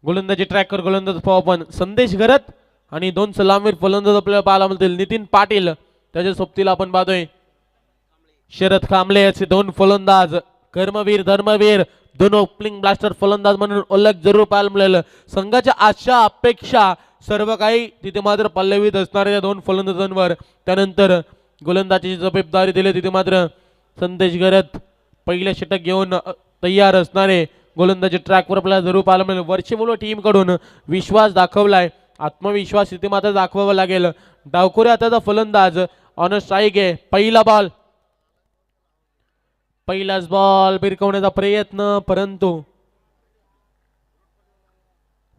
गोलंदाजी ट्रॅकर गोलंदाज पण संदेश घरत आणि दोन सलामीर फलंदाज आपल्याला पाहायला मिळतील. नितीन पाटील त्याच्या सोबतीला आपण पाहतोय शरद कांबळे असे दोन फलंदाज. कर्मवीर धर्मवीर दोन ओपनिंग ब्लास्टर फलंदाज म्हणून ओळख जरूर पाहायला मिळेल. संघाच्या आशा अपेक्षा सर्व काही तिथे मात्र पल्लवीत असणाऱ्या दोन फलंदाजांवर. त्यानंतर गोलंदाजीची जबाबदारी दिली तिथे मात्र संदेश घरत पहिलं षटक घेऊन तयार असणारे. गोलंदाजी ट्रॅकवर आपल्याला जरूर पाहायला मिळेल. वर्षेमुळे टीम कडून विश्वास दाखवलाय, आत्मविश्वास इथे मात्र दाखवावा लागेल. डावखुरे हाताचा फलंदाज ऑन स्ट्राईक आहे. पहिला बॉल, पहिलाच बॉल भिरकवण्याचा प्रयत्न, परंतु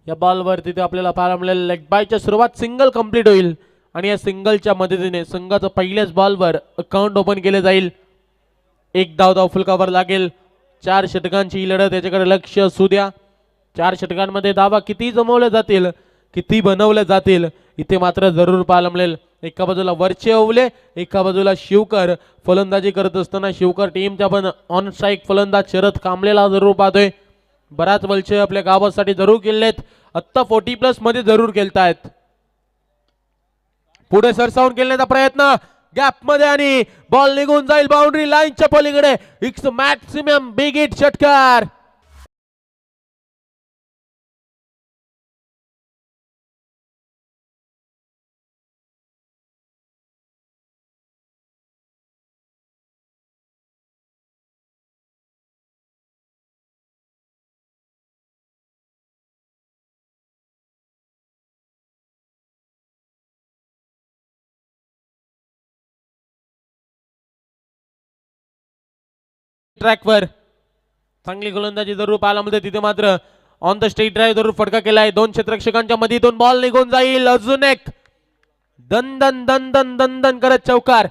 या बॉलवर तिथे आपल्याला पाहायला मिळेल लेग बायच्या सुरुवात सिंगल कंप्लीट होईल आणि या सिंगलच्या मदतीने संघाचं पहिल्याच बॉलवर अकाउंट ओपन केले जाईल. एक धाव फुलकावर लागेल. 4 षटकांची ही लढत, याच्याकडे लक्ष असू द्या. 4 षटकांमध्ये धावा किती जमवल्या जातील, किती बनवल्या जातील, इथे मात्र जरूर पाहायला मिळेल. एका बाजूला वरचे ओवले, एका बाजूला शिवकर फलंदाजी करत असताना शिवकर टीमच्या पण ऑन स्ट्राईक फलंदाज शरद कांबळेला जरूर पाहतोय. बराच वलचे आपल्या गावासाठी जरूर केलेत, आत्ता 40+ मध्ये जरूर केलतायत. पुढे सरसावून खेळण्याचा प्रयत्न गॅप मध्ये आणि बॉल निघून जाईल बाउंड्री लाईनच्या पलीकडे. इट्स मॅक्सिमम बिग हिट षटकार. ट्रॅकवर चांगली गोलंदाजी जरूर पाहायला मिळते. तिथे मात्र ऑन द स्ट्रेट ड्राइव्ह जरूर फटका केलाय. 2 क्षेत्ररक्षकांच्या मध्ये दोन बॉल निघून जाईल. अजून एक दन दन करत चौकार.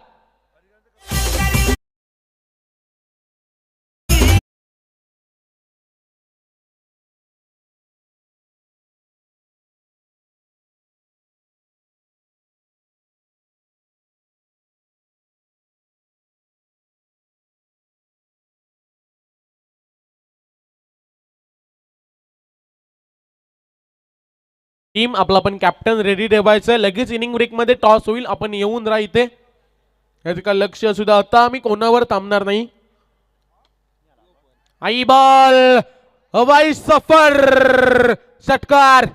टीम आपला पण कॅप्टन रेडी ठेवायचं. लगेच इनिंग ब्रेक मध्ये टॉस होईल, आपण येऊन राहा इथे. याचं का लक्ष सुद्धा आता आम्ही कोणावर थांबणार नाही. आई बॉल हवाई सफर षटकार.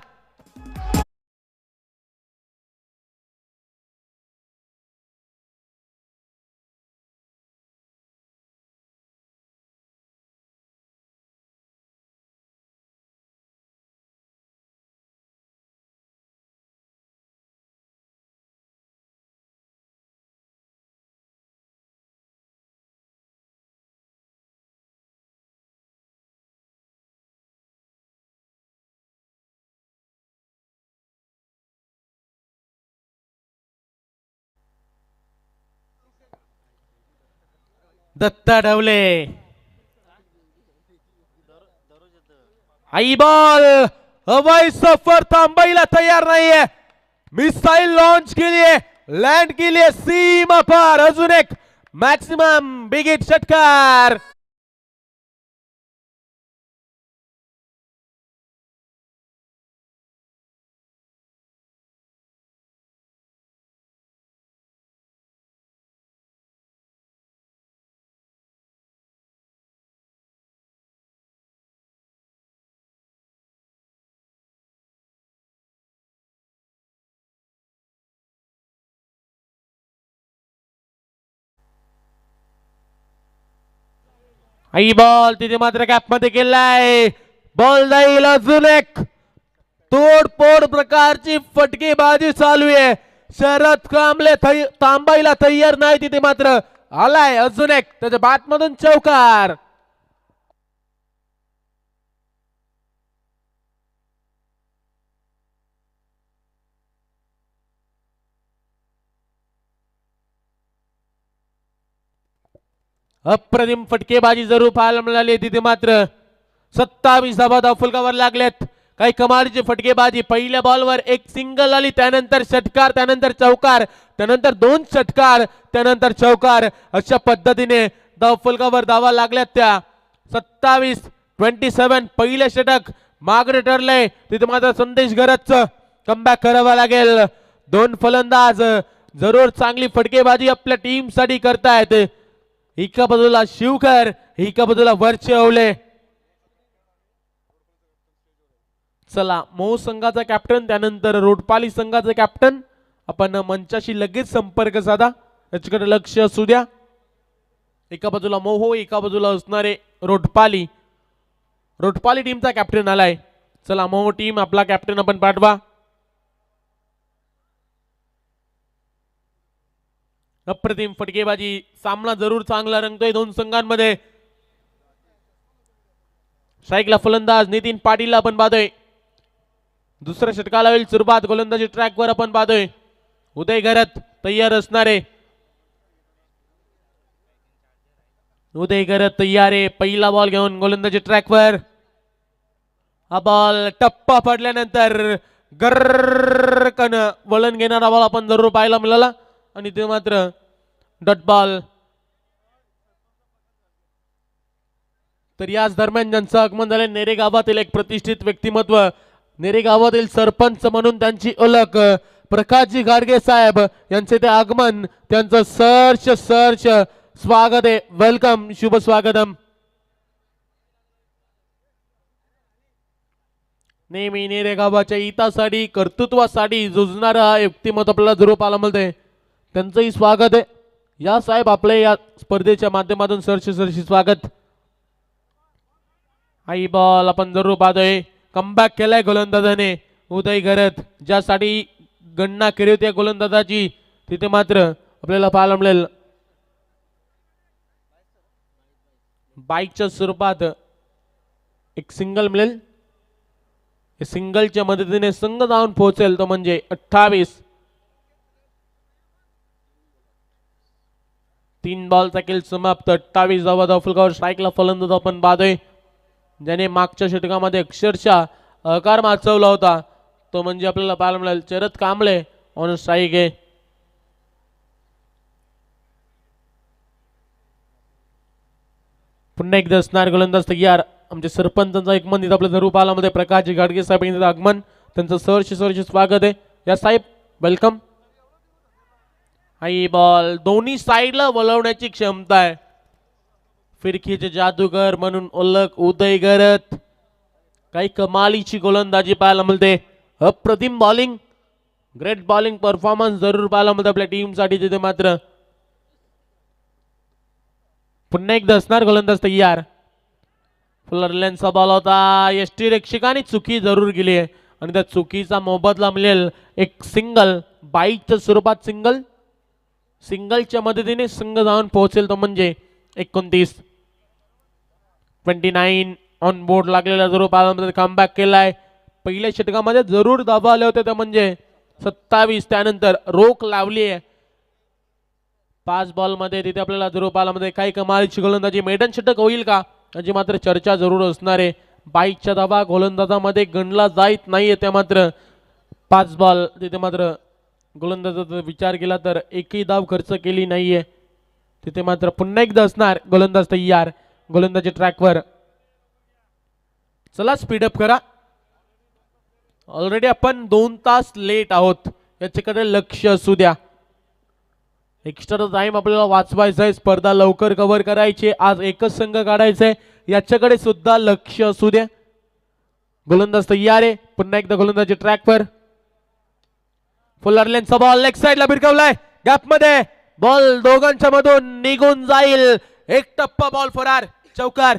दत्ता ढवले. आई बॉल हवाई सफर थांबायला तयार नाहीये. मिसाईल लॉन्च केलीये, लँड केलीये सीमा पार. अजून एक मॅक्सिमम बिग हिट षटकार. आई बॉल तिथे मात्र गॅप मध्ये केलाय. बॉल जाईल. अजून एक तोडफोड प्रकारची फटकेबाजी चालू आहे. शरद कांबळे थांबायला तयार नाही. तिथे मात्र आलाय अजून एक, त्याच्या बॅट मधून चौकार. अप्रतिम फटकेबाजी जरूर पाहायला मिळाली. तिथे मात्र 27 धावा फुलकावर लागलेत. काही कमालीची फटकेबाजी. पहिल्या बॉलवर एक सिंगल आली, त्यानंतर षटकार, त्यानंतर चौकार, त्यानंतर 2 षटकार, त्यानंतर चौकार. अशा पद्धतीने धाव फुलकावर धावा लागल्यात त्या. 27-27 पहिलं षटक मागरे ठरले तिथे मात्र संदेश गरजचं कमबॅक करावं लागेल. दोन फलंदाज जरूर चांगली फटकेबाजी आपल्या टीम साठी करतायत. एका बाजूला शिवकर, एका बाजूला वरचे ओवले. चला मऊ संघाचा कॅप्टन त्यानंतर रोडपाली संघाचा कॅप्टन आपण मंचाशी लगेच संपर्क साधा. याच्याकडे लक्ष असू द्या. एका बाजूला मोहो, एका बाजूला असणारे रोडपाली. रोडपाली टीमचा कॅप्टन आलाय. चला मोहो टीम आपला कॅप्टन आपण पाठवा. अप्रतिम फटकेबाजी, सामना जरूर चांगला रंगतोय दोन संघांमध्ये. स्ट्राईकला फलंदाज नितीन पाटील आपण पाहतोय. दुसऱ्या षटकाला होईल सुरुवात. गोलंदाजी ट्रॅकवर आपण पाहतोय. उदय घरत तयार असणारे. उदय घरत तयार आहे. पहिला बॉल घेऊन गोलंदाजी ट्रॅकवर. हा बॉल टप्पा पडल्यानंतर गर्रकन वळण घेणारा बॉल आपण जरूर पाहायला मिळाला आणि ते मात्र डॉट बॉल. तर याच दरम्यान ज्यांचं आगमन झाले नेरे गावातील एक प्रतिष्ठित व्यक्तिमत्व, नेरे गावातील सरपंच म्हणून त्यांची ओळख प्रकाशजी गाडगे साहेब यांचे ते आगमन, त्यांचं सर्च स्वागत आहे. वेलकम, शुभ स्वागतम. नेहमी नेरे गावाच्या हितासाठी कर्तृत्वासाठी झुंजणारा व्यक्तिमत्व आपल्याला जरूर पाहायला मिळते. त्यांचंही स्वागत आहे. या साहेब आपल्या या स्पर्धेच्या माध्यमातून सरशी स्वागत. आई बॉल आपण जरूर पाहतोय. कमबॅक केलाय गोलंदाजाने उदय घरत. ज्यासाठी गणना केली होती गोलंदाजाची तिथे मात्र आपल्याला पाहायला मिळेल बाईकच्या स्वरूपात एक सिंगल मिळेल. सिंगलच्या मदतीने संघ जाऊन पोहोचेल तो म्हणजे 28. 3 बॉलचा खेळ समाप्त. 28 धावा धावफलकावर. स्ट्राईकला फलंदाज आपण पाहतोय ज्याने मागच्या षटकामध्ये अक्षरशः आकार माचवला होता तो म्हणजे आपल्याला पाहायला मिळेल शरद कांबळे ऑन स्ट्राईक आहे. पुन्हा एकदा असणार गोलंदाज तयार. आमचे सरपंचांचा आगमन इथं आपल्या जरूर पाहायला प्रकाशजी गाडगे साहेब यांचं आगमन, त्यांचं सरशी स्वागत आहे. या साहेब वेलकम. आई बॉल दोन्ही साईडला वळवण्याची क्षमता आहे. फिरकीचे जादूगर म्हणून ओळख उदय घरत. काही कमालीची गोलंदाजी पाहायला मिळते. अप्रतिम बॉलिंग, ग्रेट बॉलिंग परफॉर्मन्स जरूर पाहायला मिळते आपल्या टीम साठी. तिथे मात्र पुन्हा एकदा असणार गोलंदाज तयार. फुलरलेनचा बॉल होता. यष्टी रक्षकाने चुकी जरूर केली आहे आणि त्या चुकीचा मोबदला मिळेल एक सिंगल. बाईकच्या स्वरूपात सिंगल. सिंगलच्या मदतीने संघ जाऊन पोहोचेल तो म्हणजे 29. 29 ऑन बोर्ड लागलेला जरूर पाहायला कमबॅक केलाय. पहिल्या षटकामध्ये जरूर धावा आले होते ते म्हणजे 27. त्यानंतर रोख लावली आहे 5 बॉल मध्ये. तिथे आपल्याला जरूर पाहायला काही कमालीची गोलंदाजी. मेडन षटक होईल का याची मात्र चर्चा जरूर असणार आहे. बाईकच्या धावा गोलंदाजामध्ये गणला जात नाहीये. त्या मात्र 5 बॉल तिथे मात्र गोलंदाजाचा विचार केला तर एकही धाव खर्च केली नाहीये. तिथे मात्र पुन्हा एकदा असणार गोलंदाज तयार. गोलंदाजी ट्रॅकवर. चला स्पीडअप करा. ऑलरेडी आपण 2 तास लेट आहोत. याच्याकडे लक्ष असू द्या. एक्स्ट्रा टाइम आपल्याला वाचवायचा आहे. स्पर्धा लवकर कव्हर करायची. आज एकच संघ काढायचा आहे. याच्याकडे सुद्धा लक्ष असू द्या. गोलंदाज तयार आहे. पुन्हा एकदा गोलंदाजी ट्रॅकवर. फुलरलेनचा बॉल लेग साइडला भिरकवलाय. गॅप मध्ये बॉल दोघांच्या मधून निघून जाईल. एक टप्पा बॉल फरार. चौकार.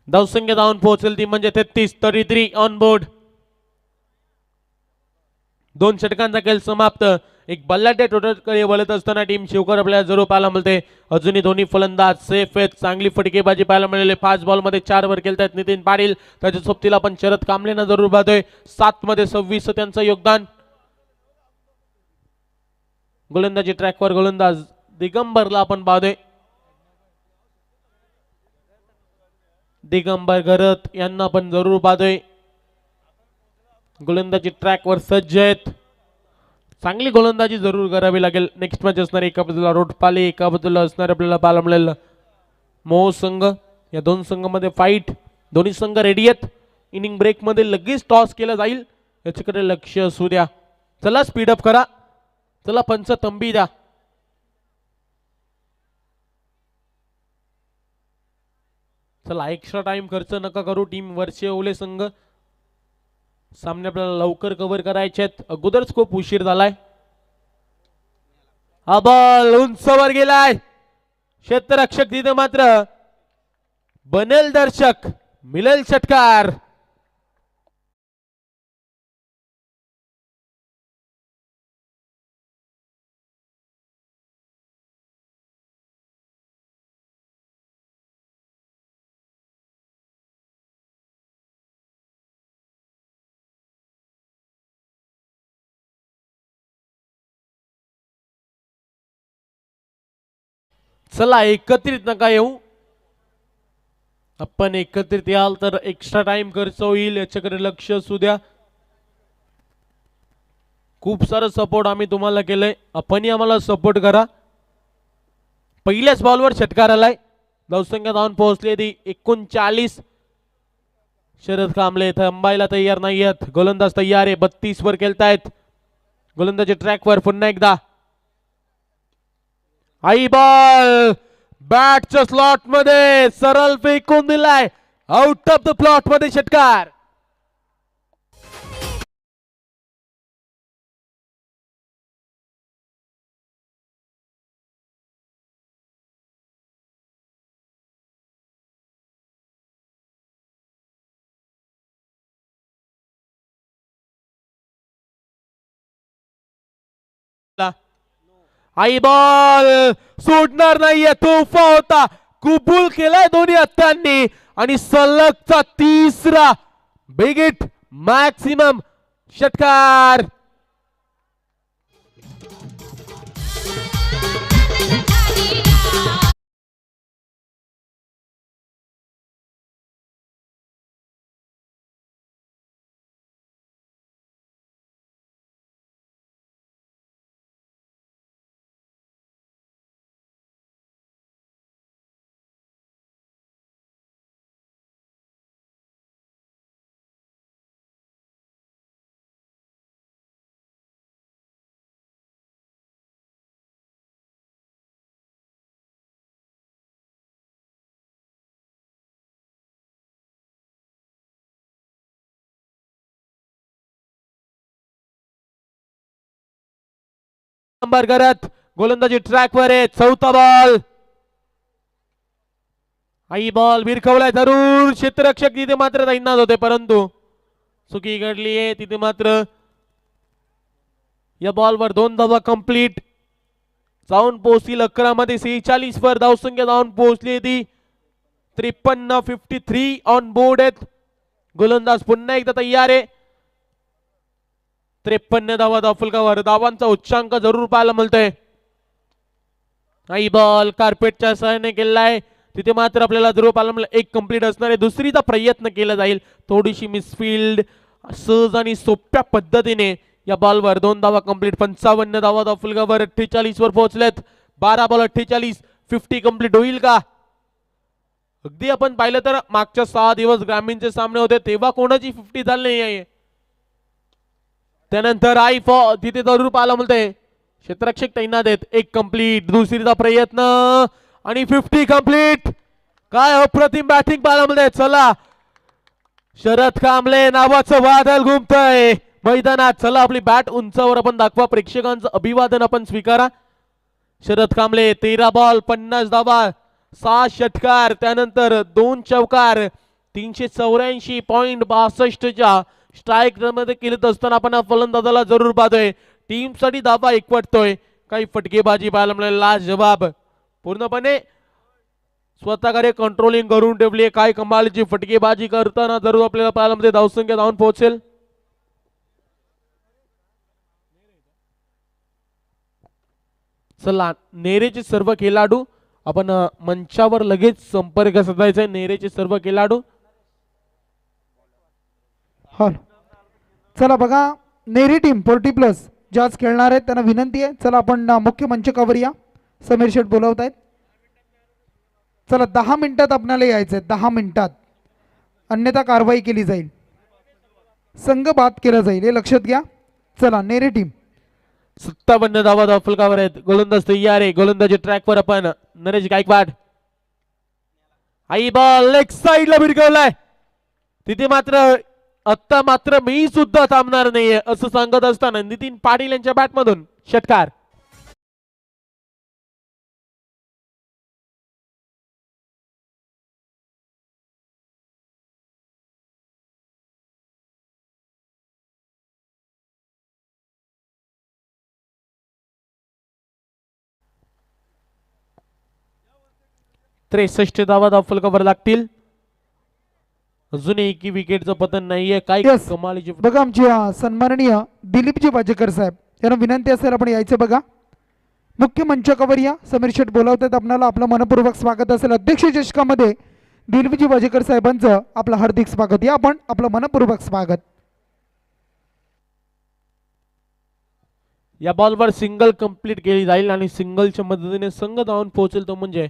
धावसंख्या धावून पोहोचेल ती म्हणजे 33 ऑन बोर्ड. 2 षटकांचा खेळ समाप्त. एक बल्लाटे टोटलकडे वळत असताना टीम शिवकर आपल्याला जरूर पाहायला मिळते. अजूनही दोन्ही फलंदाज सेफ आहेत. चांगली फटकेबाजी पाहायला मिळाली. 5 बॉलमध्ये 4 वर केलतात नितीन पाटील. त्याच्या सोबतीला आपण शरद कांबळेंना जरूर पाहतोय. 7 मध्ये 26 त्यांचं योगदान. गोलंदाजी ट्रॅकवर गोलंदाज दिगंबरला आपण पाहतोय. दिगंबर घरत यांना आपण जरूर पाहतोय. गोलंदाजी ट्रॅकवर सज्ज आहेत. चांगली गोलंदाजी जरूर करावी लागेल. नेक्स्ट मॅच असणार एका बाजूला रोटपाले, एका बाजूला असणार आपल्याला पाहायला मिळेल मोह संघ. या दोन संघामध्ये फाईट. दोन्ही संघ रेडी आहेत. इनिंग ब्रेक मध्ये लगेच टॉस केला जाईल याच्याकडे लक्ष असू द्या. चला स्पीडअप करा. चला पंच तंबी द्या. चला एक्स्ट्रा टाइम खर्च नका करू. टीम वर्षे ओले संघ सामने आपल्याला लवकर कव्हर करायचे आहेत. अगोदरच खूप उशीर झालाय. हा बॉल उंचवर गेलाय. क्षेत्ररक्षक तिथे मात्र बनेल दर्शक, मिळेल षटकार. चला एकत्रित नका येऊ. आपण एकत्रित याल तर एक्स्ट्रा टाइम खर्च होईल याच्याकडे लक्ष असू द्या. खूप सारं सपोर्ट आम्ही तुम्हाला केलंय. आपणही आम्हाला सपोर्ट करा. पहिल्याच बॉलवर षटकार आलाय. धावसंख्या धावून पोहोचली ती 39. शरद कांबळे थांबायला तयार नाही आहेत. गोलंदाज तयार आहे. 32 वर खेळतायत. गोलंदाजी ट्रॅकवर पुन्हा एकदा. आई बॉल बॅटच्या स्लॉट मध्ये सरळ फेकून दिलाय. आउट ऑफ द प्लॉट मध्ये षटकार. आई बॉल सोडणार नाहीये. तोफा होता. कुबूल केलाय दोन्ही हत्यांनी आणि सलगचा तिसरा बिग हिट मॅक्सिमम षटकार. नंबर करत गोलंदाजी ट्रॅकवर आहे. चौथा बॉल. आई बॉल विरखवलाय जरूर. क्षेत्ररक्षक तिथे मात्र तैनात होते परंतु चुकी घडली आहे तिथे मात्र. या बॉलवर 2 धावा कंप्लीट. जाऊन पोहोचतील 11 मध्ये 46 वर धावसंख्या जाऊन पोहोचली ती 53. 53 ऑन बोर्ड आहेत. गोलंदाज पुन्हा एकदा तयार आहे. 53 धावा धावफलकावर. धावांचा उच्चांक जरूर पाहायला मिळतोय. आई बॉल कार्पेटच्या सहाय्याने केलाय तिथे मात्र आपल्याला जरूर पाहायला मिळेल. एक कंप्लीट असणार आहे. दुसरीचा प्रयत्न केला जाईल. थोडीशी मिसफिल्ड. सहज आणि सोप्या पद्धतीने या बॉलवर 2 धावा कंप्लीट. 55 धावा धावफलकावर. 48 वर पोहोचलेत. 12 बॉल 48. 50 कंप्लीट होईल का? अगदी आपण पाहिलं तर मागच्या 6 दिवस ग्रामीणचे सामने होते तेव्हा कोणाची 50 झाली नाही आहे. त्यानंतर आई तिथे जरूर पाहायला मिळते. क्षेत्ररक्षक तैनात आहेत. एक कंप्लीट. दुसरीचा प्रयत्न आणि 50 कंप्लीट. काय अप्रतिम बॅटिंग पाहायला मिळते. चला शरद कांबळे नावाचं वादळ घुमतंय मैदानात. चला आपली बॅट उंचावर आपण दाखवा. प्रेक्षकांचं अभिवादन आपण स्वीकारा. शरद कांबळे 13 बॉल 50 धावा 6 षटकार. त्यानंतर 2 चौकार. 384.62 च्या स्ट्राईक मध्ये केलेत असताना आपण फलंदाजाला जरूर पाहतोय. टीम साठी धाबा एकवटतोय. काही फटकेबाजी पाहायला मिळाली, लाजवाब पूर्णपणे स्वतःकडे कंट्रोलिंग करून ठेवली. काय कमालीची फटकेबाजी करताना जरूर आपल्याला पाहायला मिळते. धावसंख्या धावून पोहोचेल. चला नेरेचे सर्व खेळाडू आपण मंचावर लगेच संपर्क साधायचा. नेरेचे सर्व खेळाडू चला बघा, नेरी टीम 40+ ज्या आज खेळणार आहेत त्यांना विनंती आहे, चला आपण मुख्य मंच कवर या. समीर शेठ बोलवत आहेत. चला 10 मिनिटात आपल्याला यायचं आहे, 10 मिनिटात, अन्यथा कारवाई केली जाईल, संघ बाद केला जाईल, हे लक्षात घ्या. चला नेरी टीम 57 धावा फलकावर आहेत. गोलंदाज तयार आहे. गोलंदाजी ट्रॅकवर आपण Naresh Gaikwad. Eye ball leg साइडला भिरकवलाय. तिथे मात्र आता मात्र मी सुद्धा थांबणार नाहीये असं सांगत असताना नितीन पाटील यांच्या बॅटमधून षटकार. त्रेसष्ट धावा फलकावर लागतील. अजून एकही विकेटचं पतन नाहीये. काय कमालीची बघा, आमचे सन्माननीय दिलीपजी वाजेकर साहेब यांना विनंती असेल आपण यायचं. बघा मुख्य मंच कवर या. समीर शेठ बोलवतात आपल्याला. आपलं मनपूर्वक स्वागत असेल. अध्यक्ष चषकामध्ये दिलीपजी वाजेकर साहेबांचं आपलं हार्दिक स्वागत. या आपण आपलं मनपूर्वक स्वागत. या बॉलवर सिंगल कंप्लीट केली जाईल आणि सिंगलच्या मदतीने संघ धावून पोहोचेल तो म्हणजे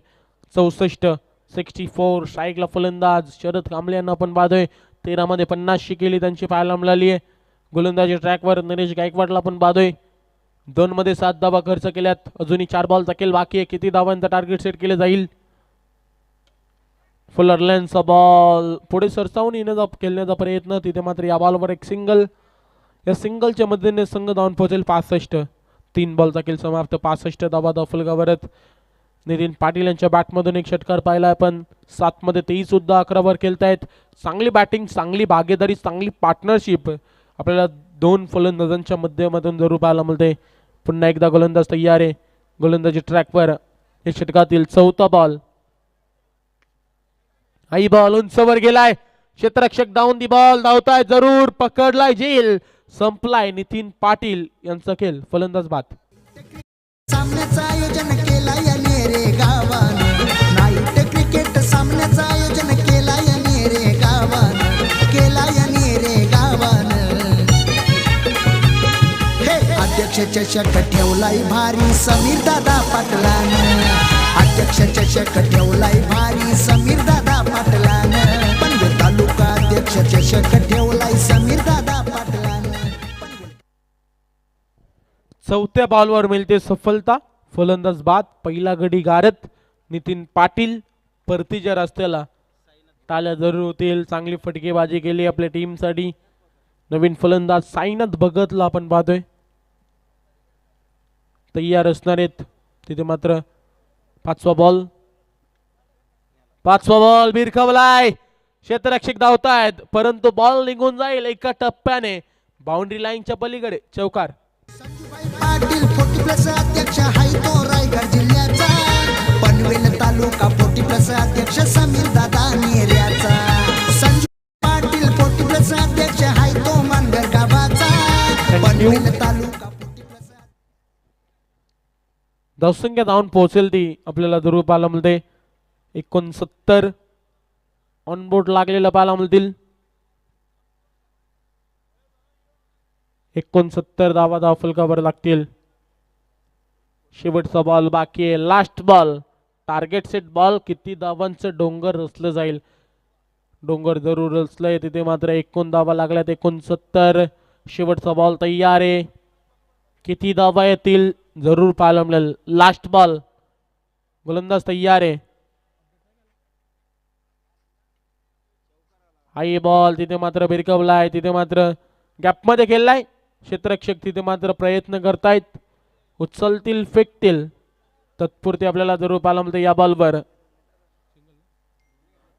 64. स्ट्राईकला फलंदाज शरद कांबळे यांना आपण पाहतोय. 13 मध्ये 50 केली त्यांची पाहायला मिळाली आहे. गोलंदाजी ट्रॅकवर नरेश गायकवाडला आपण पाहतोय. 2 मध्ये 7 धावा खर्च केल्यात. अजूनही 4 बॉलचा खेळ बाकी आहे. किती धावांचा टार्गेट सेट केले जाईल. फुलर लेन्सचा बॉल पुढे सरसावून येण्याचा खेळण्याचा प्रयत्न. तिथे मात्र या बॉलवर एक सिंगल. या सिंगलच्या मदतीने संघ धावून पोहोचेल 65. 3 बॉलचा खेळ समाप्त. 65 धावा फलकावरत. नितीन पाटील यांच्या बॅटमधून एक षटकार पाहिला आपण. 7 मध्ये 23 सुद्धा 11 वर खेळतायत. चांगली बॅटिंग, चांगली भागीदारी, चांगली पार्टनरशिप आपल्याला 2 फलंदाजांच्या मध्यमातून जरूर पाहायला मिळते. पुन्हा एकदा गोलंदाज तयार आहे. गोलंदाजी ट्रॅकवर एक षटकातील 4था बॉल. आई बॉल उंचवर गेलाय. क्षेत्ररक्षक डाऊन दी बॉल. धावताय जरूर. पकडलाय जेल. संपलाय. नितीन पाटील यांचा खेळ. फलंदाज बाद. सामन्याचं आयोजन केला या नेरे गावानं. नाईट क्रिकेट सामन्याचं आयोजन केला या नेरे गावानं. केला या नेरे गावानं. हे अध्यक्ष चषक ठेवलाय भारी समीर दादा पाटलानं. अध्यक्ष चषक ठेवलाय भारी समीर दादा पाटलानं. पनवेल तालुका अध्यक्ष चषक ठेवलाय समीर दादा पाटलानं. 4थ्या बॉलवर मिळते सफलता. फलंदाज बाद. पहिला गडी गारत नितीन पाटील. परतीच्या रस्त्याला टाळ्या जरूर होतील. चांगली फटकेबाजी केली आपल्या टीमसाठी. नवीन फलंदाज साईनाथ भगतला आपण पाहतोय तयार असणार आहेत. तिथे मात्र 5वा बॉल भिरकवलाय. क्षेत्ररक्षक धावतायत परंतु बॉल निघून जाईल एका टप्प्याने बाउंड्री लाईनच्या पलीकडे. चौकार. पाटील 40+ अध्यक्ष हाय तो रायगड जिल्ह्याचा. पनवेल तालुका 40+ अध्यक्ष समीर दादा नेऱ्याचा. संजू पाटील 40+ अध्यक्ष हाय तो मानगर गावाचा. पनवेल तालुका 40+ धावसंख्या धावून पोहोचेल ती आपल्याला जरूर पाहायला मिळते. 69 ऑनबोर्ड लागलेला पाहायला मिळतील. 69 धावा फलकावर लागतील. शेवटचा बॉल बाकी आहे. Last ball. Target set ball. किती धावांचं डोंगर रचलं जाईल. डोंगर जरूर रचलंय. तिथे मात्र 91 धावा लागल्यात. 69. शेवटचा बॉल तयार आहे. किती धावा येतील जरूर पाहायला मिळेल. Last ball. गोलंदाज तयार आहे. हाय बॉल तिथे मात्र भिरकवलाय. तिथे मात्र गॅपमध्ये खेळलाय. क्षेत्ररक्षक तिथे मात्र प्रयत्न करतायत. उचलतील, फेकतील. तत्पुरते आपल्याला जरूर पाहायला मिळते या बॉलवर.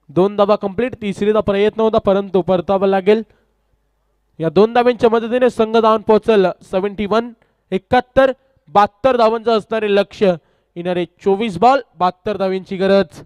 2 धावा कंप्लीट. तिसरीचा प्रयत्न होता परंतु परतावा लागेल. या 2 धाव्यांच्या मदतीने संघ धावून पोहोचल 71. 71-72 धावांचं असणारे लक्ष्य. येणारे 24 बॉल 72 धावांची गरज.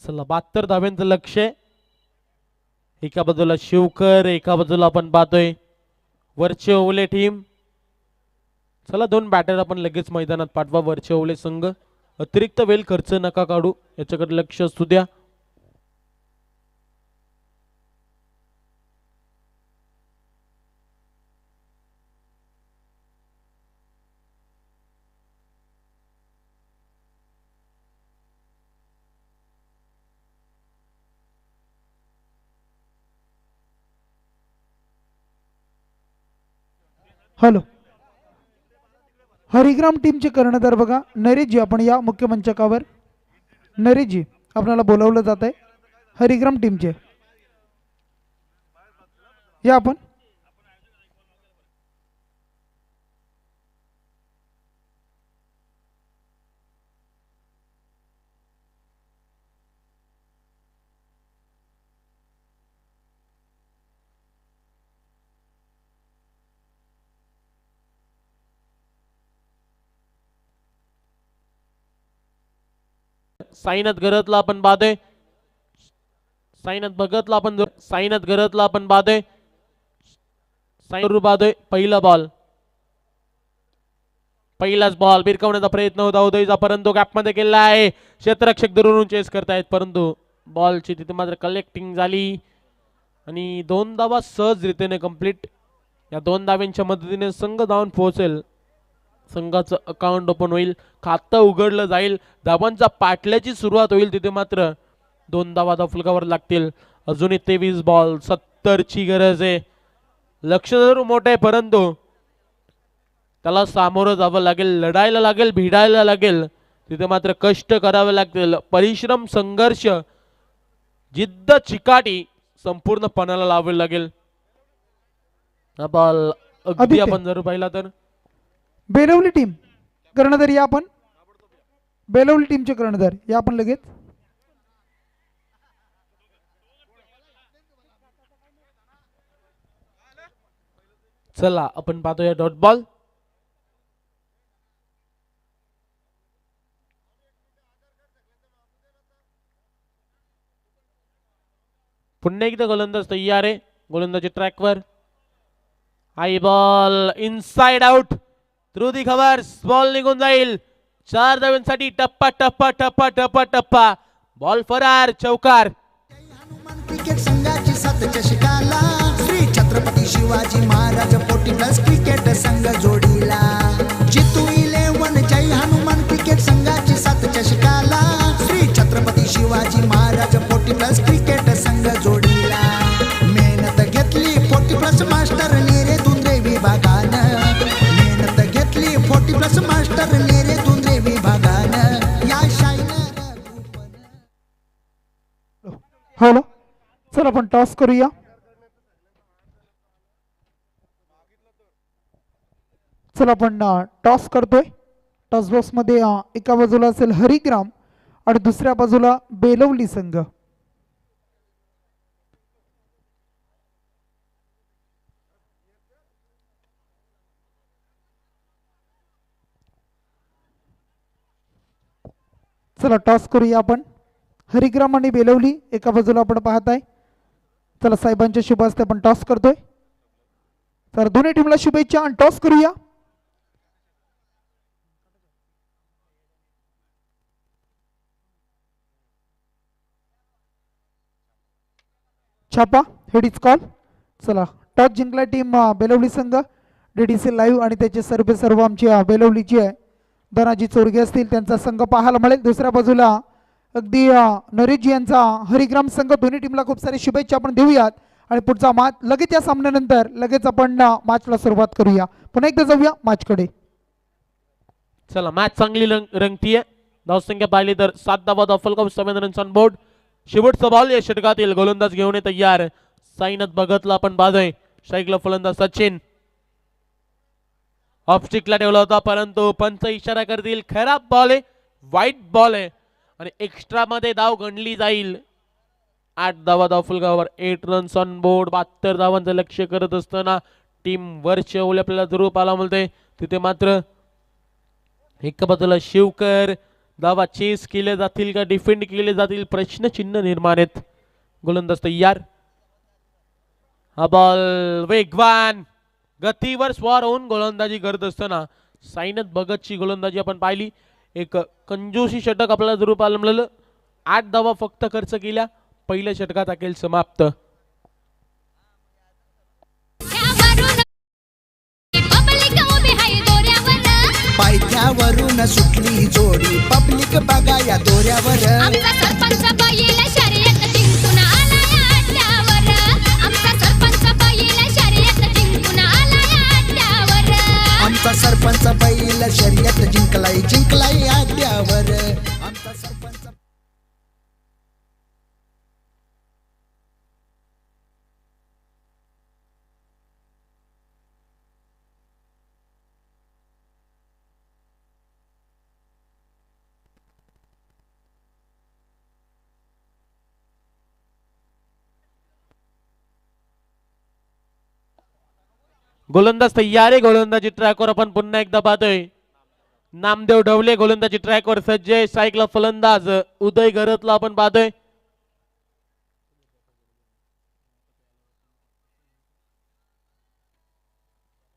चला 72 धाव्यांचं लक्ष्य. एका बाजूला शिवकर, एका बाजूला आपण पाहतोय वरचे ओले टीम. चला 2 बॅटर आपण लगेच मैदानात पाठवा. वरचे ओले संघ अतिरिक्त वेळ खर्च नका काढू, याच्याकडे लक्ष असू द्या. हॅलो, हरिग्राम टीमचे कर्णधार बघा नरेशजी, आपण या मुख्य मंचकावर. नरेशजी आपल्याला बोलावलं जात आहे हरिग्राम टीमचे, या आपण. साईनाथ गरतला आपण पाहतोय. साईनाथ भगतला आपण साईनाथ गरतला आपण पाहतोय. पाहतोय पहिला बॉल, पहिलाच बॉल बिरकवण्याचा प्रयत्न होता उदयचा, परंतु गॅप मध्ये केला आहे. क्षेत्ररक्षक दुरून चेस करतायत, परंतु बॉलची तिथे मात्र कलेक्टिंग झाली आणि 2 धावा सहज रीतीने कंप्लीट. या 2 धाव्यांच्या मदतीने संघ धावून पोहोचेल. संघाचं अकाउंट ओपन होईल, खातं उघडलं जाईल, धावांचा पाटल्याची सुरुवात होईल. तिथे मात्र 2 धावा फलकावर लागतील. अजूनही 23 बॉल 70 ची गरज आहे. लक्ष जरूर मोठं आहे परंतु त्याला सामोरं जावं लागेल, लढायला लागेल, भिडायला लागेल. तिथे मात्र कष्ट करावे लागतील, परिश्रम, संघर्ष, जिद्द, चिकाटी संपूर्ण पणाला लावावी लागेल. हा बॉल अगदी आदित्य. आपण जर पाहिला तर बेलवली टीम कर्णधार या आपण, बेलवली टीमचे कर्णधार या आपण लगेच. चला आपण पाहतोय डॉट बॉल. पुन्हा एकदा गोलंदाज तयार आहे. गोलंदाजी ट्रॅकवर. High ball inside out through the covers. Ball निघून जाईल. 4 धावांसाठी टप्पा टप्पा टप्पा टप्पा टप्पा. बॉल फरार, चौकार. हनुमान क्रिकेट संघाची 7 चषकाला श्री छत्रपती शिवाजी महाराज 40+ क्रिकेट संघ जोडीला. जितू 11 जय हनुमान क्रिकेट संघाची 7 चषकाला श्री छत्रपती शिवाजी महाराज 40+ क्रिकेट संघ जोडीला. मेहनत घेतली 40+ मास्टर नेरे दुंद्रे विभागानं. मेहनत घेतली 40+ मास्टर नेरे दुंद्रे विभागानं. या शाईनं हॅलो, चला आपण टॉस करूया. चला आपण टॉस करतोय. टॉस बॉक्स मध्ये एका बाजूला असेल हरिग्राम आणि दुसऱ्या बाजूला बेलवली संघ. चला टॉस करूया आपण. हरिग्राम आणि बेलवली एका बाजूला आपण पाहताय. चला साहेबांच्या शुभ हस्ते आपण टॉस करतोय. तर दोन्ही टीमला शुभेच्छा आणि टॉस करूया. छापा हेड इज कॉल. चला टॉस जिंकला टीम बेलवली संघ. डीडीसी लाईव्ह आणि त्याचे सर्व आमची बेलवलीची आहे धनाजी चोरगे असतील त्यांचा संघ पाहायला मिळेल. दुसऱ्या बाजूला अगदी नरेशजी यांचा हरिग्राम संघ. दोन्ही टीमला खूप सारी शुभेच्छा आपण देऊयात आणि पुढचा मॅच लगेच या सामन्यानंतर लगेच आपण मॅचला सुरुवात करूया. पुन्हा एकदा जाऊया मॅचकडे. चला मॅच चांगली रंगतीये. धावसंख्या पाहिली तर 7 धावा दफलगाव 7 रन्स ऑन बोर्ड. शेवटचा बॉल या षटकातील गोलंदाज घेऊन ये तयार. साईनाथ भगतला आपण पाहतोय. स्ट्राईकला फलंदाज सचिन. ऑफ स्टिकला ठेवला होता परंतु पंच इशारा करतील खराब बॉल आहे, वाईट बॉल आहे आणि एक्स्ट्रा मध्ये धाव गणली जाईल. 8 धावा दफलगावर 8 रन्स ऑन बोर्ड. 72 धावांचं लक्ष करत असताना टीम वर चेवले आपल्याला जरूर पाहायला मिळते. तिथे मात्र एका बाजूला शिवकर. धावा चेस केले जातील का डिफेंड केले जातील प्रश्नचिन्ह निर्माण आहेत. गोलंदाज तयार. हा बॉल वेगवान गतीवर स्वार होऊन गोलंदाजी करत असताना साईनाथ भगतची गोलंदाजी आपण पाहिली. एक कंजूसी षटक आपल्याला जरूर पाहायला मिळालं. 8 धावा फक्त खर्च केल्या. पहिल्या षटकात अखेर समाप्त. पायथ्यावरून सुटली जोडी पब्लिक बघा या दोऱ्यावर. आमचा सरपंच बैल शर्यत जिंकून आलाय अड्ड्यावर. आमचा सरपंच बैल शर्यत जिंकून आलाय अड्ड्यावर. आमचा सरपंच बैल शर्यत जिंकलाय अड्ड्यावर. आमचा सरपंच गोलंदाज तयार आहे. गोलंदाजी ट्रॅकवर आपण पुन्हा एकदा पाहतोय. नामदेव ढवले गोलंदाजी ट्रॅकवर सज्ज आहे. साईकला फलंदाज उदय गरतला आपण पाहतोय.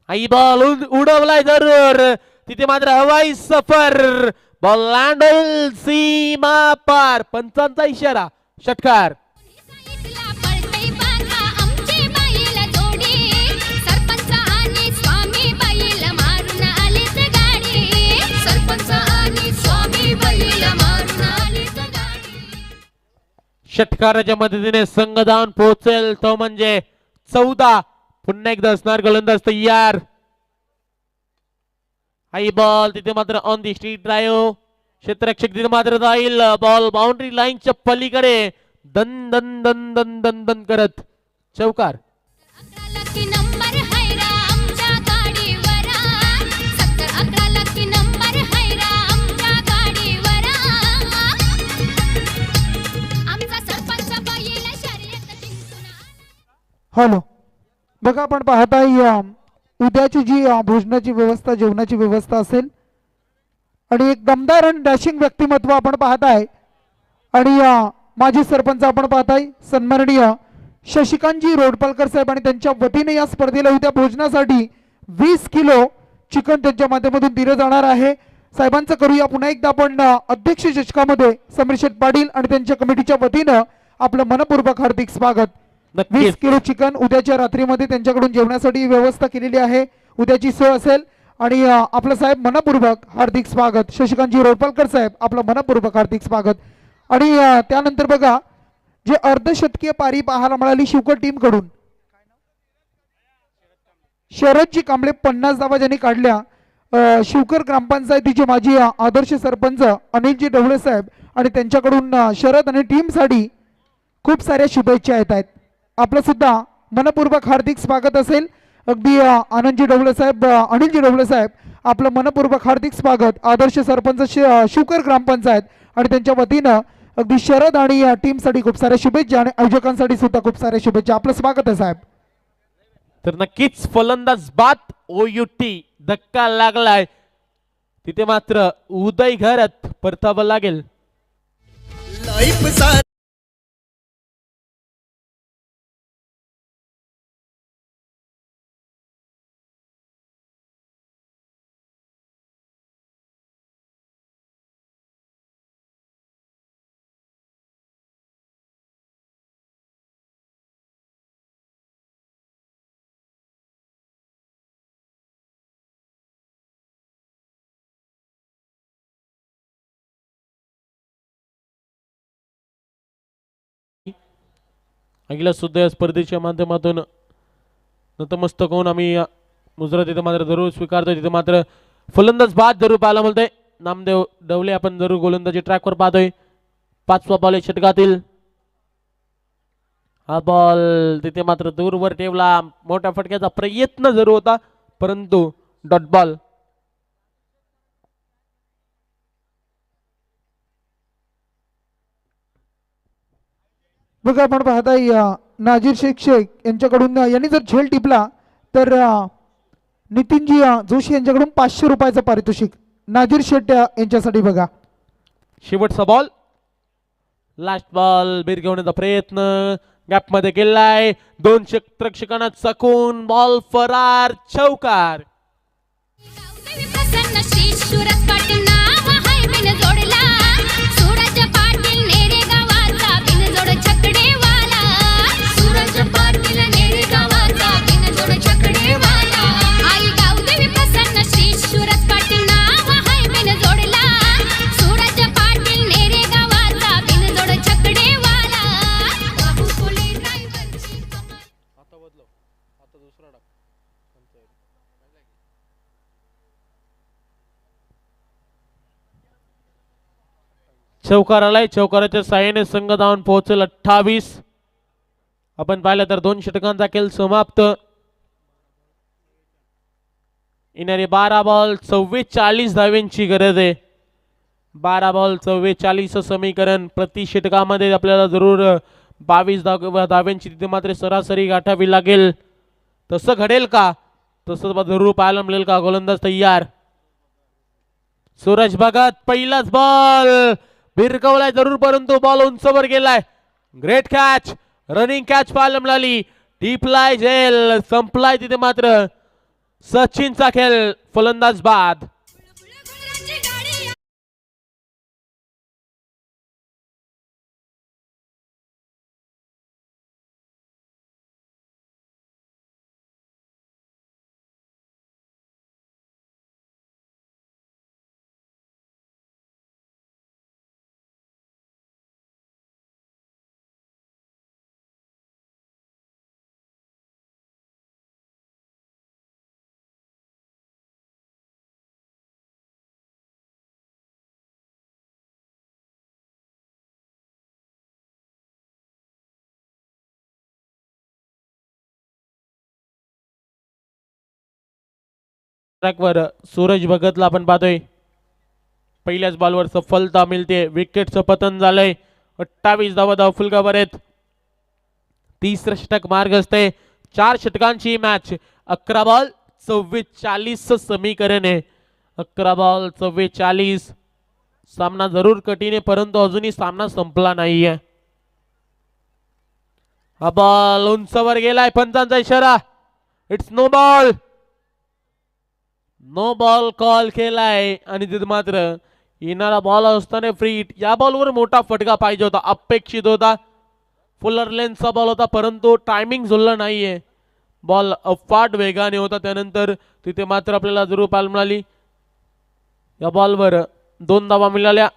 आई बॉल उडवलाय जरूर. तिथे मात्र हवाई सफर. बॉल लँड होईल सीमा पार. पंचांचा इशारा. षटकार. साईडला पळतय बघा आमची बैल जोडी. सरपंच आणि स्वामी बैल मारून आलीत गाडी. सरपंच आणि स्वामी बैल मारून आलीत गाडी. षटकाराच्या मदतीने संघ जाऊन पोहोचेल तो म्हणजे 14. पुन्हा एकदा असणार गोलंदाज तयार. हाई बॉल तिथे मात्र ऑन दी स्ट्रीट ड्राईव्ह. क्षेत्ररक्षक तिथे मात्र जाईल. बॉल बाउंड्री लाईनच्या पलीकडे दन दन दन दन दन दन करत चौकार. 11 लकी नंबर हैरा आमच्या गाडीवर 11 लकी नंबर हैरा आमच्या गाडीवर आमचा सरपंच बैल शर्यत जिंकून हॅलो, बघा आपण पाहताय उद्याची जी भोजनाची व्यवस्था, जेवणाची व्यवस्था असेल आणि एक दमदार आणि डॅशिंग व्यक्तिमत्व आपण पाहताय आणि माजी सरपंच आपण पाहताय सन्माननीय शशिकांतजी रोडपालकर साहेब आणि त्यांच्या वतीने या स्पर्धेला उद्या भोजनासाठी 20 किलो चिकन त्यांच्या माध्यमातून दिलं जाणार आहे. साहेबांचं करूया पुन्हा एकदा आपण अध्यक्ष चषकामध्ये समीर शेठ पाटील आणि त्यांच्या कमिटीच्या वतीनं आपलं मनपूर्वक हार्दिक स्वागत. 20 किलो चिकन उद्याच्या रात्रीमध्ये त्यांच्याकडून जेवणासाठी व्यवस्था केलेली आहे. उद्याची सोय असेल आणि आपलं साहेब मनपूर्वक हार्दिक स्वागत. शशिकांतजी रोडपालकर साहेब आपलं मनपूर्वक हार्दिक स्वागत. आणि त्यानंतर बघा जे अर्धशतकीय पारी पाहायला मिळाली शिवकर टीम कडून शरदजी कांबळे 50 धावा ज्यांनी काढल्या. शिवकर ग्रामपंचायतीचे माजी आदर्श सरपंच अनिलजी ढवळे साहेब आणि त्यांच्याकडून शरद आणि टीमसाठी खूप साऱ्या शुभेच्छा येत आहेत. आपलं सुद्धा मनपूर्वक हार्दिक स्वागत असेल. अगदी आनंदजी ढवळे साहेब, अनिलजी ढवळे साहेब आपलं मनपूर्वक हार्दिक स्वागत. आदर्श सरपंच शिवकर ग्रामपंचायत आणि त्यांच्या वतीनं अगदी शरद आणि टीमसाठी खूप साऱ्या शुभेच्छा आणि आयोजकांसाठी सुद्धा खूप साऱ्या शुभेच्छा. आपलं स्वागत आहे साहेब. तर नक्कीच फलंदाज बाद OUT धक्का लागलाय. तिथे मात्र उदय घरात परतावं लागेल. अखिल सुद्धा या स्पर्धेच्या माध्यमातून नतमस्तक होऊन आम्ही मुजरा तिथे मात्र जरूर स्वीकारतो. तिथे मात्र फलंदाज बाद जरूर पाहायला मिळतोय. नामदेव डवले आपण जरूर गोलंदाजी ट्रॅकवर पाहतोय. 5वा बॉल षटकातील. हा बॉल तिथे मात्र दूरवर ठेवला. मोठ्या फटक्याचा प्रयत्न जरूर होता परंतु डॉट बॉल. बघा आपण पाहताय नाजीर शेख यांच्याकडून यांनी जर झेल टिपला तर नितीनजी जोशी यांच्याकडून 500 रुपयाचं पारितोषिक नाजीर शेठ यांच्यासाठी. बघा शेवटचा बॉल, लास्ट बॉल बिरगवण्याचा प्रयत्न गॅप मध्ये केलाय. 2 क्षेत्ररक्षकांना चकून बॉल फरार. चौकार. गावदेवी प्रसन्न श्री सुरत पाटील नाव हाय बिन जोडला सूरज पाटील नेरे गावाचा बिन जोड छकडेवाला सूरज पाटील नेरे गावाचा बिन जोड छकडेवाला आई गावदेवी प्रसन्न श्री सुरत पाटील नाव हाय बिन जोडला सूरज पाटील नेरे गावाचा बिन जोड छकडेवाला बाबू कोले ड्रायव्हरची कमाल. चौकार आलाय. चौकाराच्या साहाय्याने संघ धावून पोहोचेल 28. आपण पाहिलं तर 2 षटकांचा खेळ समाप्त. येणारे 12 बॉल 44 धाव्यांची गरज आहे. 12 बॉल 44 समीकरण. प्रति षटकामध्ये आपल्याला जरूर 22 धाव्यांची तिथे मात्र सरासरी गाठावी लागेल. तसं घडेल का? तसं जरूर पाहायला मिळेल का? गोलंदाज तयार. सूरज भगत पहिलाच बॉल भिरकवलाय जरूर परंतु बॉल उंचवर गेलाय. ग्रेट कॅच, रनिंग कॅच पाहायला मिळाली. डीपलाय झेल संपलाय तिथे मात्र सचिनचा खेळ. फलंदाज बाद. ट्रॅकवर सूरज भगतला आपण पाहतोय पहिल्याच बॉलवर सफलता मिळते, विकेटचं पतन झालंय. 28 धावा फुलकावर आहेत. 30 षटक मार्ग असते. 4 षटकांची मॅच. 11 बॉल 44 समीकरण आहे. 11 बॉल 44. सामना जरूर कठीण आहे परंतु अजूनही सामना संपला नाहीये. हा बॉल उंचवर गेलाय, पंचांचा इशारा. It's no ball. No ball call केलाय आणि तिथे मात्र येणारा बॉल असताना फ्री हिट. या बॉलवर मोठा फटका पाहिजे होता, अपेक्षित होता. फुलर लेन्थचा बॉल होता परंतु टायमिंग जुळलं नाहीये. बॉल अफाट वेगाने होता. त्यानंतर तिथे मात्र आपल्याला जरूर पाल मिळाली. या बॉलवर 2 धावा मिळाल्या.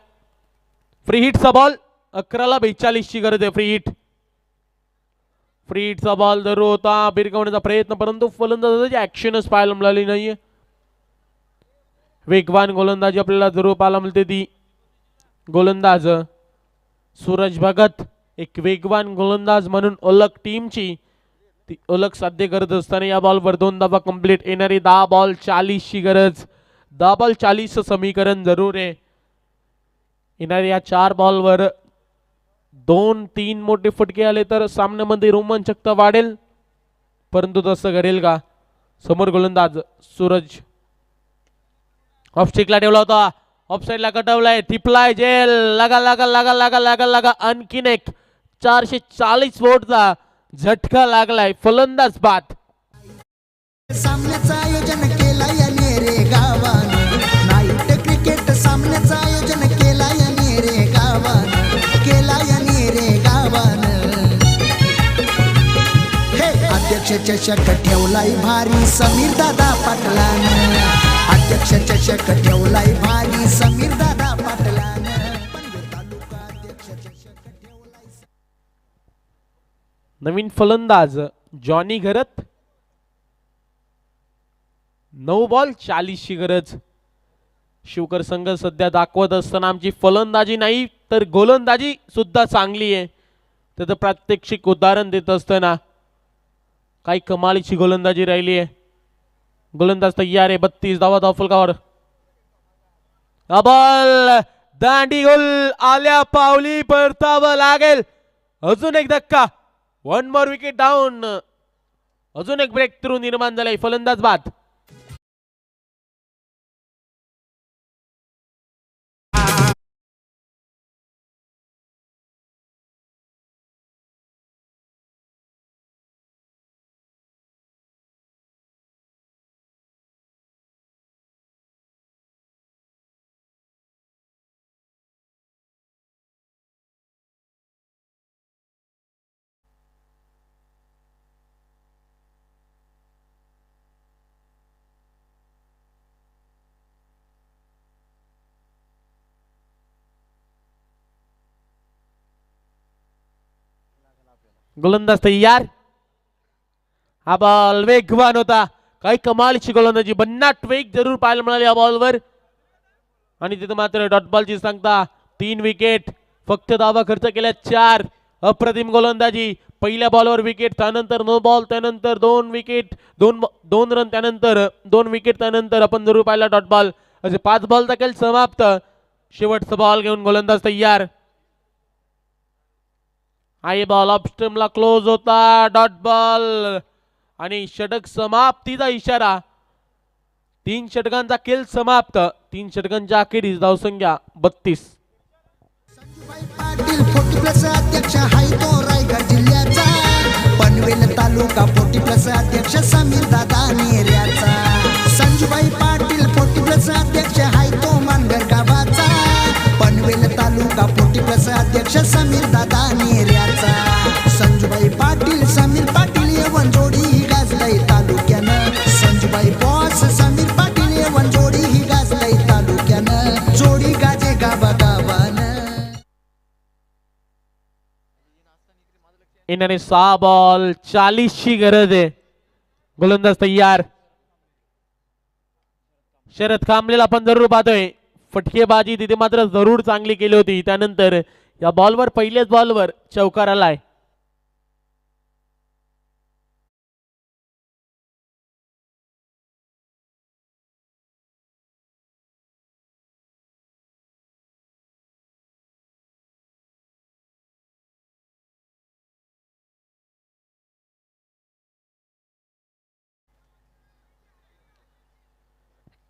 Free हिटचा ball. 11ला 42 ची गरज आहे. Free hit. फ्री हिटचा बॉल जरूर होता, बिरकवण्याचा प्रयत्न परंतु फलंदाजाची ऍक्शनच पाहायला मिळाली नाहीये. वेगवान गोलंदाजी आपल्याला जरूर पाहायला मिळते. ती गोलंदाज सूरज भगत एक वेगवान गोलंदाज म्हणून ओळख टीमची ती ओळख साध्य करत असताना या बॉलवर 2 धावा कंप्लीट. येणारी 10 बॉल 40 ची गरज. 10 बॉल 40 समीकरण जरूर आहे. येणाऱ्या या 4 बॉलवर 2-3 मोठे फटके आले तर सामन्यामध्ये रोमांचकता वाढेल परंतु तसं घडेल का? समोर गोलंदाज सूरज ऑफ स्टिकला ठेवला होता, ऑफ साइडला कटवलाय, टिपलाय जेल. लगा लगा लगा लगा लगा लगा आणखीन एक 440 वोटचा झटका लागलाय. फलंदाज बाद. सामन्याचं आयोजन केलंय नेरे गावानं. नाईट क्रिकेट सामन्याचं आयोजन केलंय नेरे गावानं. केलंय नेरे गावानं. हे अध्यक्ष चषक ठेवलाय भारी समीर दादा पाटलानं. अध्यक्ष चषक ठेवलाय भारी समीर दादा पाटलानं. पनवेल तालुका अध्यक्ष चषक ठेवलाय. नवीन फलंदाज जॉनी घरत. 9 बॉल 40 ची गरज. शिवकर संघ सध्या दाखवत असताना आमची फलंदाजी नाही तर गोलंदाजी सुद्धा चांगली आहे. त्याचं प्रात्यक्षिक उदाहरण देत असताना काही कमालीची गोलंदाजी राहिली आहे. गोलंदाज तयार आहे. 32 धावा फलकावर. बॉल दांडी गोल आल्या पावली परतावं लागेल. अजून एक धक्का. 1 मोर विकेट डाऊन. अजून एक ब्रेक थ्रू निर्माण झालाय. फलंदाज बाद. गोलंदाज तयार. हा बॉल वेगवान होता. काही कमालीची गोलंदाजी. भन्नाट वेग जरूर पाहायला मिळाली या बॉलवर आणि तिथे मात्र डॉट बॉलची सांगता 3 विकेट. फक्त धावा खर्च केल्या 4. अप्रतिम गोलंदाजी. पहिल्या बॉलवर विकेट, त्यानंतर नो बॉल, त्यानंतर 2 विकेट, 2 रन, त्यानंतर 2 विकेट, त्यानंतर आपण जरूर पाहिला डॉट बॉल. असे 5 बॉल तकेल समाप्त. शेवटचा बॉल घेऊन गोलंदाज तयार. आई बॉल ऑफ स्टंपला क्लोज होता. डॉट बॉल आणि षटक समाप्तीचा इशारा. 3 षटकांचा खेळ समाप्त. 3 षटकांच्या अखेरीस धावसंख्या 32. संजूबाई पाटील 40+ अध्यक्ष हाय तो रायगड जिल्ह्याचा. पनवेल तालुका 40+ अध्यक्ष समीर दादा नेऱ्याचा. संजूबाई पाटील 40+ अध्यक्ष हाय तो मानगर गावाचा. पनवेल तालुका 40+ अध्यक्ष समीर दादा नेऱ्याचा. संजूबाई पाटील समीर पाटील येवन जोडी ही गाजलंय तालुक्यानं. संजूबाई बॉस समीर पाटील येवन जोडी ही गाजलंय तालुक्यानं. जोडी गाजे गावा गावानं. येणारे 6 बॉल 40 ची गरज आहे. गोलंदाज तयार. शरद कांबलेला आपण जरूर पाहतोय. फटकेबाजी तिथे मात्र जरूर चांगली केली होती. त्यानंतर या बॉलवर पहिल्याच बॉलवर चौकार आलाय.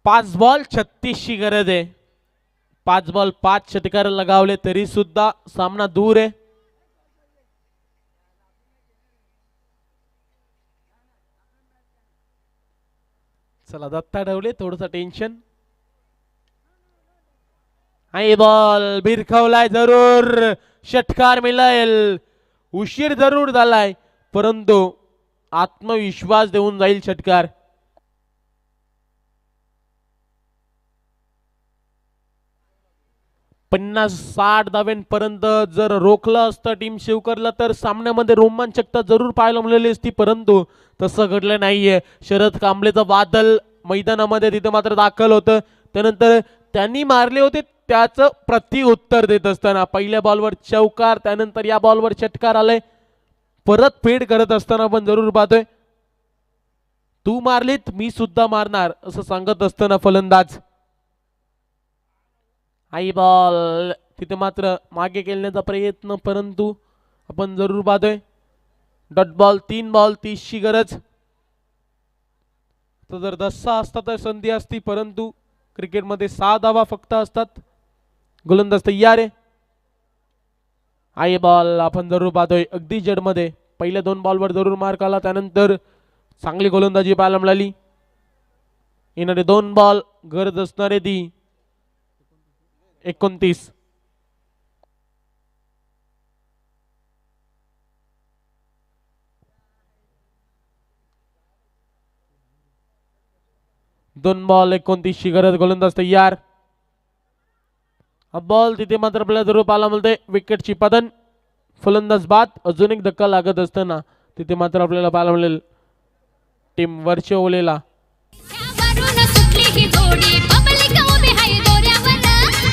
5 बॉल 36 ची गरज आहे. 5 बॉल 5 षटकार लगावले तरी सुद्धा सामना दूर आहे. चला दत्ता ढवले थोडंसं टेन्शन. आई बॉल भिरखावलाय, जरूर षटकार मिळेल. उशीर जरूर झालाय परंतु आत्मविश्वास देऊन जाईल षटकार. पन्नास 60 धाव्यांपर्यंत जर रोखलं असतं टीम शिवकरला तर सामन्यामध्ये रोमांचकता जरूर पाहायला मिळाली असती, परंतु तसं घडलं नाहीये. शरद कांबळेचं वादळ मैदानामध्ये तिथे मात्र दाखल होतं. त्यानंतर त्यांनी मारले होते त्याचं प्रत्युत्तर देत असताना पहिल्या बॉलवर चौकार, त्यानंतर या बॉलवर षटकार आलाय. परत फेड करत असताना आपण जरूर पाहतोय. तू मारलीत मी सुद्धा मारणार असं सांगत असताना फलंदाज. आई बॉल तिथे मात्र मागे खेळण्याचा प्रयत्न, परंतु आपण जरूर पाहतोय डॉट बॉल. 3 बॉल 30 ची गरज. तर जर 10 असता तर संधी असती, परंतु क्रिकेटमध्ये 6 धावा फक्त असतात. गोलंदाज तयार आहे. आई बॉल आपण जरूर पाहतोय अगदी जडमध्ये. पहिल्या 2 बॉलवर जरूर मार्क आला, त्यानंतर चांगली गोलंदाजी पाहायला मिळाली. येणारे 2 बॉल गरज असणारे ती 29. दोन बॉल 29 ची गरज. गोलंदाज तयार. हा बॉल तिथे मात्र आपल्याला जरूर पाहायला मिळते विकेटची पतन. फलंदाज बाद. अजून एक धक्का लागत असताना तिथे मात्र आपल्याला पाहायला मिळेल टीम वरच्या ओलेला. त्यावरून सुटली ही जोडी पब्लिक उभी आहे दोऱ्यावर.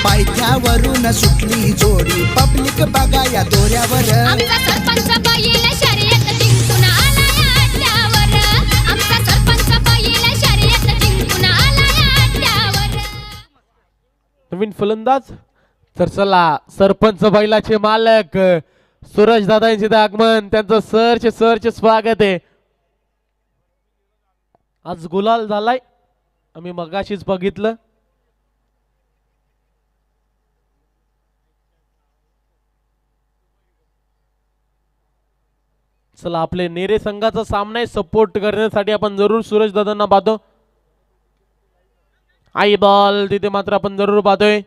पायथ्यावरून सुटली जोडी पब्लिक बघा या दोऱ्यावर. आमचा सरपंच बैल शर्यत जिंकून आला या अड्ड्यावर. आमचा सरपंच बैल शर्यत जिंकून आला या अड्ड्यावर. नवीन फलंदाज. तर चला सरपंच बैलाचे मालक सूरज दादांचे आगमन, त्यांचं सरचे स्वागत आहे. आज गुलाल झालाय, आम्ही मगाशीच बघितलं. चला आपले नेरे संघाचा सामना आहे, सपोर्ट करण्यासाठी आपण जरूर सूरज दादांना पाहतो. आई बॉल तिथे मात्र आपण जरूर पाहतोय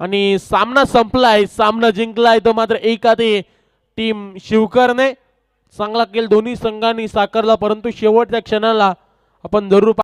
आणि सामना संपलाय, सामना जिंकलाय तो मात्र एखादी टीम शिवकरने. चांगला खेळ दोन्ही संघांनी साकारला, परंतु शेवटच्या क्षणाला आपण जरूर